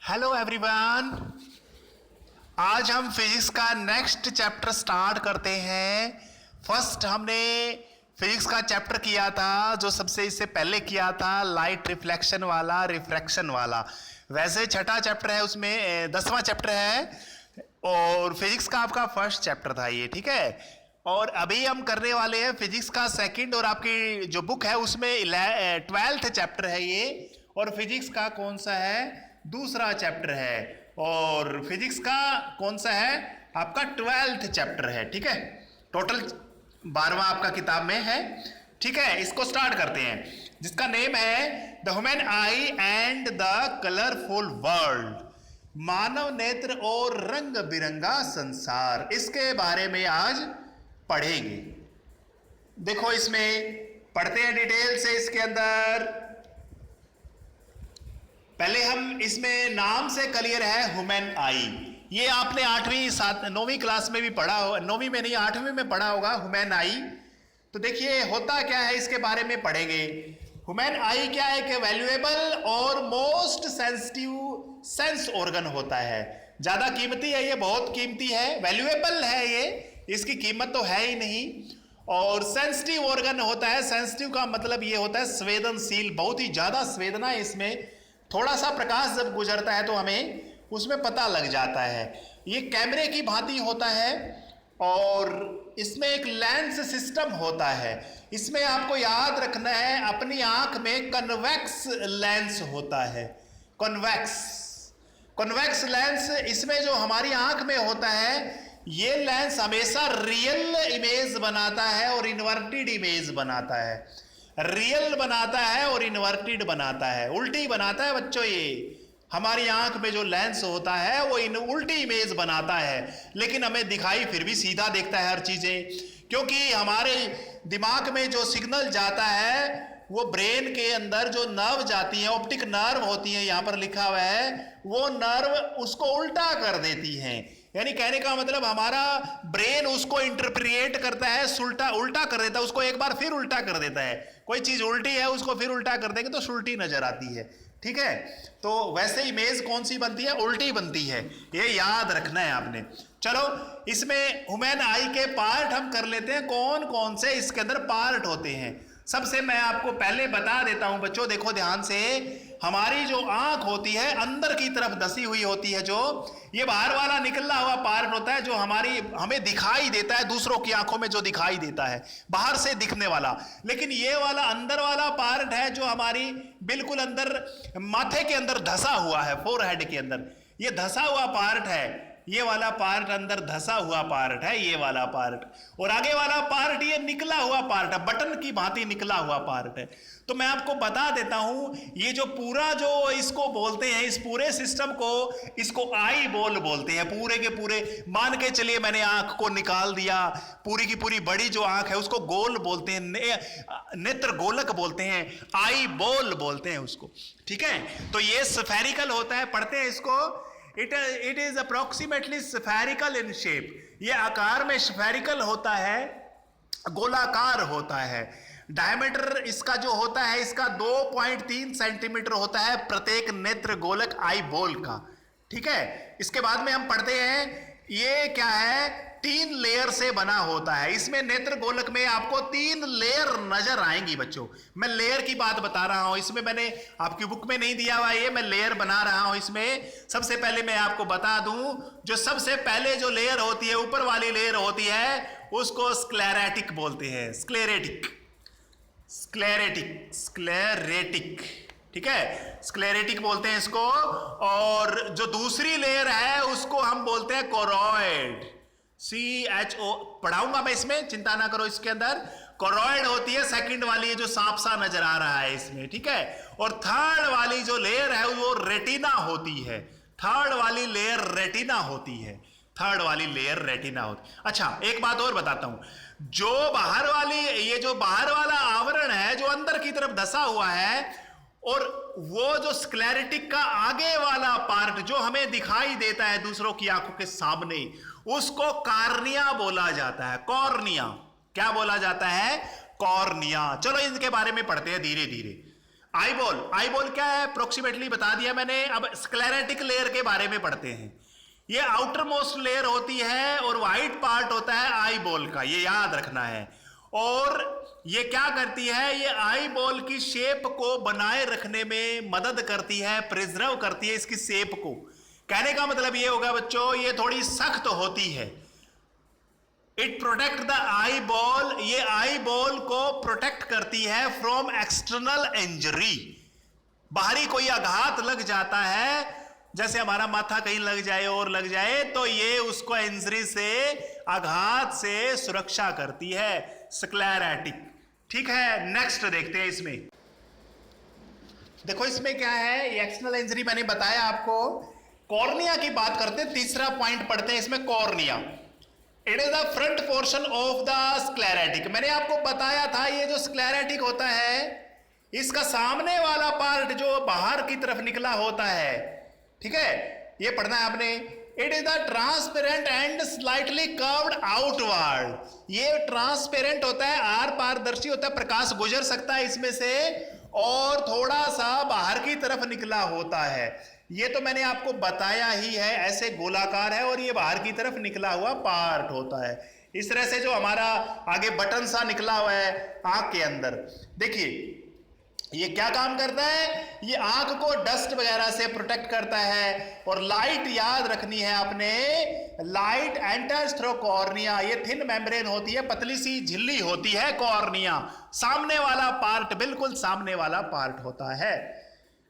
Hello everyone, आज हम physics का नेक्स्ट चैप्टर स्टार्ट करते हैं। फर्स्ट हमने फिजिक्स का चैप्टर किया था जो सबसे इससे पहले किया था, लाइट रिफ्लेक्शन वाला, रिफ्रैक्शन वाला। वैसे छठा चैप्टर है, उसमें 10वां चैप्टर है और फिजिक्स का आपका फर्स्ट चैप्टर था ये, ठीक है। और अभी हम करने वाले हैं फिजिक्स का सेकंड, और आपकी जो बुक है उसमें 12th चैप्टर है ये, और फिजिक्स का कौन सा है, दूसरा चैप्टर है। और फिजिक्स का कौन सा है, आपका 12th चैप्टर है, ठीक है। टोटल 12वां आपका किताब में है, ठीक है। इसको स्टार्ट करते हैं, जिसका नेम है the human eye and the colourful world, मानव नेत्र और रंग बिरंगा संसार। इसके बारे में आज पढ़ेंगे। देखो इसमें पढ़ते हैं डिटेल से। इसके अंदर पहले हम इसमें नाम से क्लियर है ह्यूमन आई। ये आपने 9वीं क्लास में भी पढ़ा हो, 9वीं में नहीं 8वीं में पढ़ा होगा ह्यूमन आई। तो देखिए होता क्या है, इसके बारे में पढ़ेंगे। ह्यूमन आई क्या है कि वैल्यूएबल और मोस्ट सेंसिटिव सेंस ऑर्गन होता है। ज्यादा कीमती है ये, बहुत कीमती है, वैल्यूएबल है ये, इसकी कीमत तो है ही नहीं। और सेंसिटिव ऑर्गन होता है। सेंसिटिव का मतलब ये होता है संवेदनशील, बहुत ही ज्यादा संवेदना है इसमें। थोड़ा सा प्रकाश जब गुजरता है तो हमें उसमें पता लग जाता है। ये कैमरे की भांति होता है और इसमें एक लेंस सिस्टम होता है। इसमें आपको याद रखना है, अपनी आंख में कन्वेक्स लेंस होता है। कन्वेक्स लेंस इसमें जो हमारी आंख में होता है, ये लेंस हमेशा रियल इमेज बनाता है और इन्वर्टेड इमेज बनाता है। रियल बनाता है और इन्वर्टेड बनाता है, उल्टी बनाता है बच्चों। ये हमारी आंख में जो लेंस होता है वो उल्टी इमेज बनाता है, लेकिन हमें दिखाई फिर भी सीधा देखता है हर चीजें, क्योंकि हमारे दिमाग में जो सिग्नल जाता है वो ब्रेन के अंदर जो नर्व जाती है, ऑप्टिक नर्व होती है, यहां पर लिखा हुआ है, वो नर्व उसको उल्टा कर देती है। यानी कहने का मतलब हमारा ब्रेन उसको इंटरप्रिएट करता है, उल्टा कर देता है, उसको एक बार फिर उल्टा कर देता है। कोई चीज उल्टी है उसको फिर उल्टा कर देंगे तो सुलटी नजर आती है, ठीक है। तो वैसे इमेज कौन सी बनती है, उल्टी बनती है, ये याद रखना है आपने। चलो इसमें ह्यूमन आई के पार्ट हम कर लेते हैं, कौन कौन से इसके अंदर पार्ट होते हैं। सबसे मैं आपको पहले बता देता हूं बच्चों, देखो ध्यान से। हमारी जो आंख होती है अंदर की तरफ धसी हुई होती है, जो ये बाहर वाला निकला हुआ पार्ट होता है जो हमें दिखाई देता है, दूसरों की आंखों में जो दिखाई देता है बाहर से दिखने वाला। लेकिन ये वाला अंदर वाला पार्ट है जो हमारी बिल्कुल अंदर माथे के अंदर धसा हुआ है, फोरहेड के अंदर ये धसा हुआ पार्ट है। ये वाला पार्ट अंदर धसा हुआ पार्ट है, ये वाला पार्ट। और आगे वाला पार्ट ये निकला हुआ पार्ट है, बटन की भांति निकला हुआ पार्ट है। तो मैं आपको बता देता हूं, ये जो पूरा जो इसको बोलते हैं, इस पूरे सिस्टम को, इसको आई बॉल बोलते हैं। पूरे के पूरे मान के चलिए मैंने आंख को निकाल दिया, पूरी की पूरी बड़ी जो आंख है उसको गोल बोलते हैं, नेत्र गोलक बोलते हैं, आई बॉल बोलते हैं उसको, ठीक है। तो ये स्फेरिकल होता है, पढ़ते हैं इसको। It is approximately spherical in shape, ये आकार में स्फेरिकल होता है, गोलाकार होता है। डायमीटर इसका जो होता है, इसका 2.3 सेंटीमीटर होता है प्रत्येक नेत्र गोलक आई बॉल का, ठीक है। इसके बाद में हम पढ़ते हैं, ये क्या है, 3 लेयर से बना होता है। इसमें नेत्र गोलक में आपको 3 लेयर नजर आएंगी बच्चों। मैं लेयर की बात बता रहा हूं, इसमें मैंने आपकी बुक में नहीं दिया हुआ, ये मैं लेयर बना रहा हूं। इसमें सबसे पहले मैं आपको बता दूं, जो सबसे पहले जो लेयर होती है, ऊपर वाली लेयर होती है, उसको स्क्लेरेटिक बोलते हैं। स्क्लेरेटिक, ठीक है, स्क्लेरेटिक बोलते हैं इसको। और जो दूसरी लेयर है उसको हम बोलते हैं कोरॉइड, CHO। पढ़ाऊंगा मैं इसमें, चिंता ना करो। इसके अंदर कोरॉइड होती है, सेकंड वाली जो सांप सा नजर आ रहा है इसमें, ठीक है। और थर्ड वाली जो लेयर है वो रेटिना होती है। थर्ड वाली लेयर रेटिना होती। अच्छा एक बात और बताता हूं, जो बाहर वाली, ये जो बाहर वाला आवरण है जो अंदर की तरफ धसा हुआ है, और वो जो स्क्लेरेटिक का आगे वाला पार्ट जो हमें दिखाई देता है दूसरों की आंखों के सामने, उसको कॉर्निया बोला जाता है। कॉर्निया क्या बोला जाता है, कॉर्निया। चलो इनके बारे में पढ़ते हैं धीरे धीरे। आई बॉल क्या है अप्रोक्सीमेटली बता दिया मैंने। अब स्क्लेरेटिक लेयर के बारे में पढ़ते हैं। ये आउटर मोस्ट लेयर होती है और व्हाइट पार्ट होता है आई बॉल का, ये याद रखना है। और ये क्या करती है, ये आई बॉल की शेप को बनाए रखने में मदद करती है, प्रिजर्व करती है इसकी शेप को। कहने का मतलब ये होगा बच्चों, ये थोड़ी सख्त होती है। It protect the eye ball, ये आई बॉल को प्रोटेक्ट करती है फ्रॉम एक्सटर्नल इंजरी। बाहरी कोई आघात लग जाता है, जैसे हमारा माथा कहीं लग जाए और लग जाए, तो ये उसको इंजरी से, आघात से सुरक्षा करती है, स्क्लेरेटिक। ठीक है, नेक्स्ट देखते हैं। इसमें देखो इसमें क्या है, ये एक्सटर्नल इंजरी मैंने बताया आपको। कॉर्निया की बात करते हैं, तीसरा पॉइंट पढ़ते हैं इसमें, cornea. It is the front portion of the sclerotic. मैंने आपको बताया था ये जो स्क्लेरेटिक होता है, इसका सामने वाला पार्ट जो बाहर की तरफ निकला होता है, ठीक है, ये पढ़ना है आपने। It is the transparent and slightly curved outward. ये ट्रांसपेरेंट होता है, आर पारदर्शी होता है, प्रकाश गुजर सकता है इसमें से, और थोड़ा सा बाहर की तरफ निकला होता है। ये तो मैंने आपको बताया ही है, ऐसे गोलाकार है और ये बाहर की तरफ निकला हुआ पार्ट होता है। इस तरह से जो हमारा आगे बटन सा निकला हुआ है आंख के अंदर, देखिए ये क्या काम करता है, ये आंख को डस्ट वगैरह से प्रोटेक्ट करता है। और लाइट याद रखनी है आपने, लाइट एंटर्स थ्रू कॉर्निया। ये थिन मेम्ब्रेन होती है, पतली सी झिल्ली होती है कॉर्निया, सामने वाला पार्ट, बिल्कुल सामने वाला पार्ट होता है।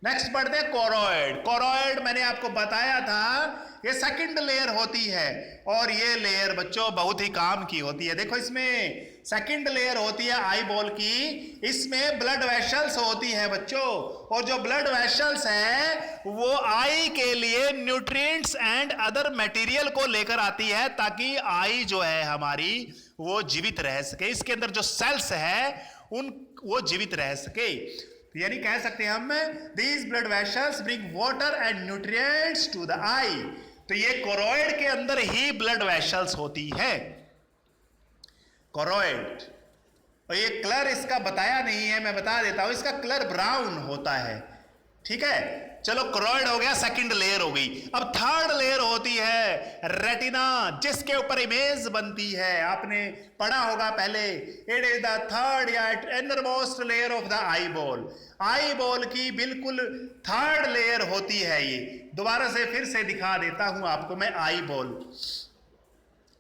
नेक्स्ट पढ़ते हैं कोरोइड। कोरोइड मैंने आपको बताया था, ये सेकंड लेयर होती है, और ये लेयर बच्चों बहुत ही काम की होती है। देखो इसमें सेकंड लेयर होती है आई बॉल की, इसमें ब्लड वेसल्स होती है बच्चों, और जो ब्लड वेसल्स है वो आई के लिए न्यूट्रिएंट्स एंड अदर मटेरियल को लेकर आती है, ताकि आई जो है हमारी वो जीवित रह सके। इसके अंदर जो सेल्स है वो जीवित रह सके। यानी कह सकते हैं हम, these blood vessels bring water and nutrients to the eye. तो ये कोरोइड के अंदर ही ब्लड वेसल्स होती है, कोरोइड। और ये कलर इसका बताया नहीं है, मैं बता देता हूं, इसका कलर ब्राउन होता है। ठीक है, चलो कोरोइड हो गया, सेकंड लेयर हो गई। अब थर्ड लेयर होती है रेटिना, जिसके ऊपर इमेज बनती है। आपने पढ़ा होगा पहले, इट इज द थर्ड या inner most layer of the eye ball. Eye ball की बिल्कुल थर्ड लेयर होती है ये। दोबारा से फिर से दिखा देता हूं आपको मैं आई बॉल।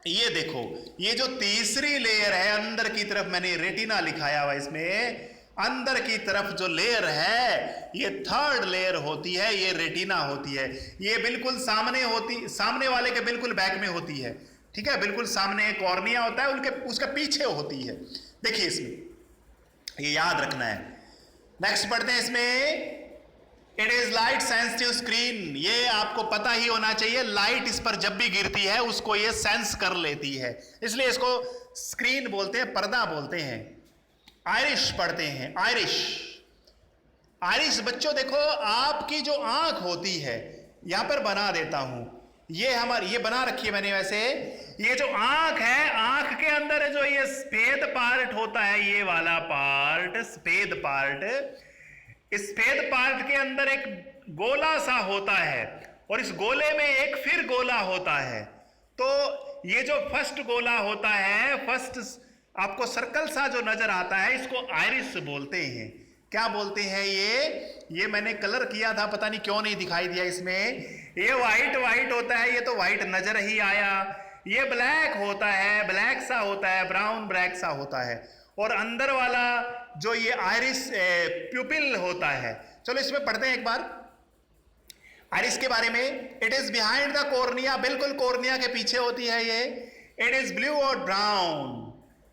ये देखो, ये जो तीसरी लेयर है अंदर की तरफ, मैंने रेटिना लिखाया हुआ इसमें, अंदर की तरफ जो लेयर है ये थर्ड लेयर होती है, ये रेटिना होती है। ये बिल्कुल सामने वाले के बिल्कुल बैक में होती है। ठीक है, बिल्कुल सामने कॉर्निया होता है, उनके उसके पीछे होती है। देखिए इसमें, ये याद रखना है। नेक्स्ट पढ़ते हैं इसमें, it is light sensitive screen. ये आपको पता ही होना चाहिए, लाइट इस पर जब भी गिरती है उसको ये सेंस कर लेती है, इसलिए इसको स्क्रीन बोलते हैं, पर्दा बोलते हैं। आयरिश पढ़ते हैं, आयरिश। आयरिश बच्चों देखो, आपकी जो आंख होती है, यहां पर बना देता हूं, ये ये बना रखी है मैंने वैसे। ये जो आंख है, आंख के अंदर जो ये सफेद पार्ट होता है, ये वाला पार्ट सफेद पार्ट, इस सफेद पार्ट के अंदर एक गोला सा होता है, और इस गोले में एक फिर गोला होता है। तो ये जो फर्स्ट गोला होता है, फर्स्ट आपको सर्कल सा जो नजर आता है, इसको आयरिस बोलते हैं। क्या बोलते हैं ये मैंने कलर किया था, पता नहीं क्यों नहीं दिखाई दिया इसमें। ये व्हाइट होता है, ये तो व्हाइट नजर ही आया। ये ब्लैक होता है, ब्लैक सा होता है, ब्राउन ब्लैक सा होता है। और अंदर वाला जो ये आयरिस प्यूपिल होता है, चलो इसमें पढ़ते हैं एक बार आयरिस के बारे में। It is behind the cornea, बिल्कुल कॉर्निया के पीछे होती है ये। इट इज ब्लू और ब्राउन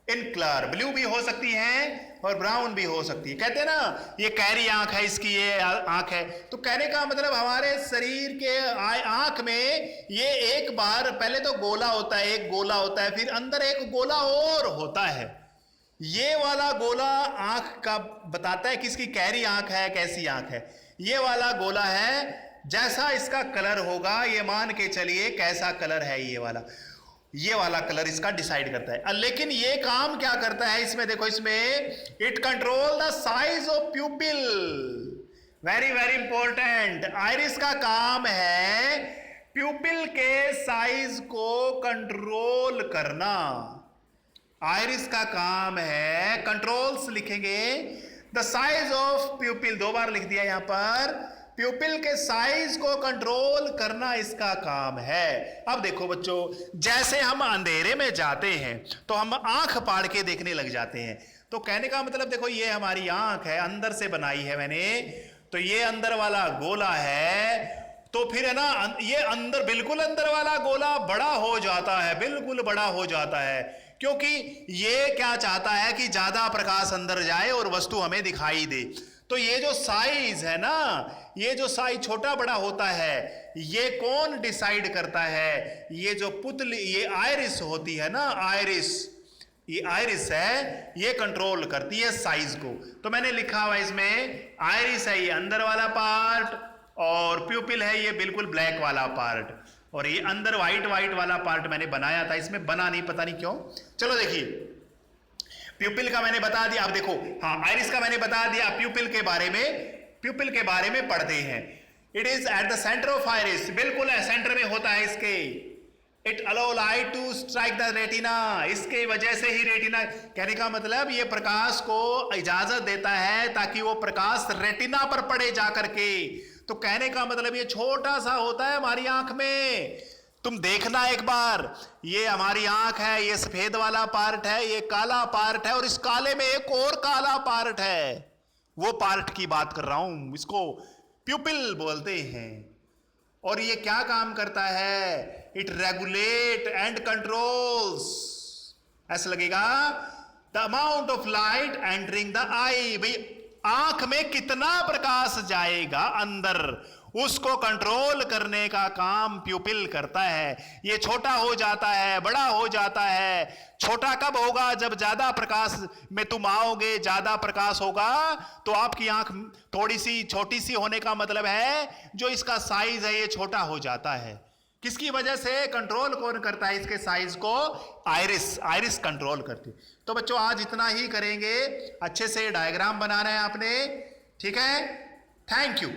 इन कलर, ब्लू भी हो सकती है और ब्राउन भी हो सकती है। कहते हैं ना, ये कैरी आंख है इसकी, ये आंख है। तो कहने का मतलब हमारे शरीर के आंख में ये एक बार पहले तो गोला होता है, एक गोला होता है, फिर अंदर एक गोला और होता है। ये वाला गोला आंख का बताता है किसकी कैरी आंख है, कैसी आंख है। ये वाला गोला है, जैसा इसका कलर होगा ये मान के चलिए कैसा कलर है ये वाला। ये वाला कलर इसका डिसाइड करता है। लेकिन ये काम क्या करता है इसमें, देखो इसमें, it control the size of प्यूपिल। Very very important. Iris का काम है प्यूपिल के साइज को कंट्रोल करना। आइरिस का काम है, कंट्रोल्स लिखेंगे, द साइज ऑफ प्यूपिल, 2 बार लिख दिया यहां पर, प्यूपिल के साइज को कंट्रोल करना इसका काम है। अब देखो बच्चों, जैसे हम अंधेरे में जाते हैं तो हम आंख फाड़ के देखने लग जाते हैं। तो कहने का मतलब देखो, ये हमारी आंख है, अंदर से बनाई है मैंने, तो ये अंदर वाला गोला है, तो फिर है ना, ये अंदर, बिल्कुल अंदर वाला गोला बड़ा हो जाता है, बिल्कुल बड़ा हो जाता है, क्योंकि ये क्या चाहता है कि ज्यादा प्रकाश अंदर जाए और वस्तु हमें दिखाई दे। तो ये जो साइज है ना, ये जो साइज छोटा बड़ा होता है, ये कौन डिसाइड करता है? ये जो पुतली, ये आइरिस होती है ना, आइरिस, ये आइरिस है, ये कंट्रोल करती है साइज को। तो मैंने लिखा हुआ इसमें, आइरिस है ये अंदर वाला पार्ट, और प्यूपिल है ये बिल्कुल ब्लैक वाला पार्ट, और ये अंदर व्हाइट व्हाइट वाला पार्ट मैंने बनाया था, इसमें बना नहीं, पता नहीं क्यों। चलो देखिए, प्यूपिल का मैंने बता दिया। अब देखो, हाँ, आइरिस का मैंने बता दिया। प्यूपिल के बारे में पढ़ते हैं। It is at the centre of iris, बिल्कुल है, सेंटर में होता है इसके। It allow light to strike the retina, इसके वजह से ही रेटिना, कहने का मतलब ये प्रकाश को इजाजत देता है ताकि वो प्रकाश रेटिना पर पड़े जाकर के। तो कहने का मतलब ये छोटा सा होता है हमारी आंख में। तुम देखना एक बार, ये हमारी आंख है, ये सफेद वाला पार्ट है, ये काला पार्ट है, और इस काले में एक और काला पार्ट है, वो पार्ट की बात कर रहा हूं, इसको प्यूपिल बोलते हैं। और ये क्या काम करता है? इट रेगुलेट एंड कंट्रोल्स, ऐसा लगेगा, the amount of light entering the eye, भाई आंख में कितना प्रकाश जाएगा अंदर, उसको कंट्रोल करने का काम प्यूपिल करता है। ये छोटा हो जाता है, बड़ा हो जाता है। छोटा कब होगा? जब ज्यादा प्रकाश में तुम आओगे, ज्यादा प्रकाश होगा तो आपकी आंख थोड़ी सी छोटी सी होने का मतलब है जो इसका साइज है ये छोटा हो जाता है। किसकी वजह से? कंट्रोल कौन करता है इसके साइज को? आइरिस, आइरिस कंट्रोल करती है। तो बच्चों आज इतना ही करेंगे, अच्छे से डायग्राम बनाना है आपने, ठीक है? Thank you.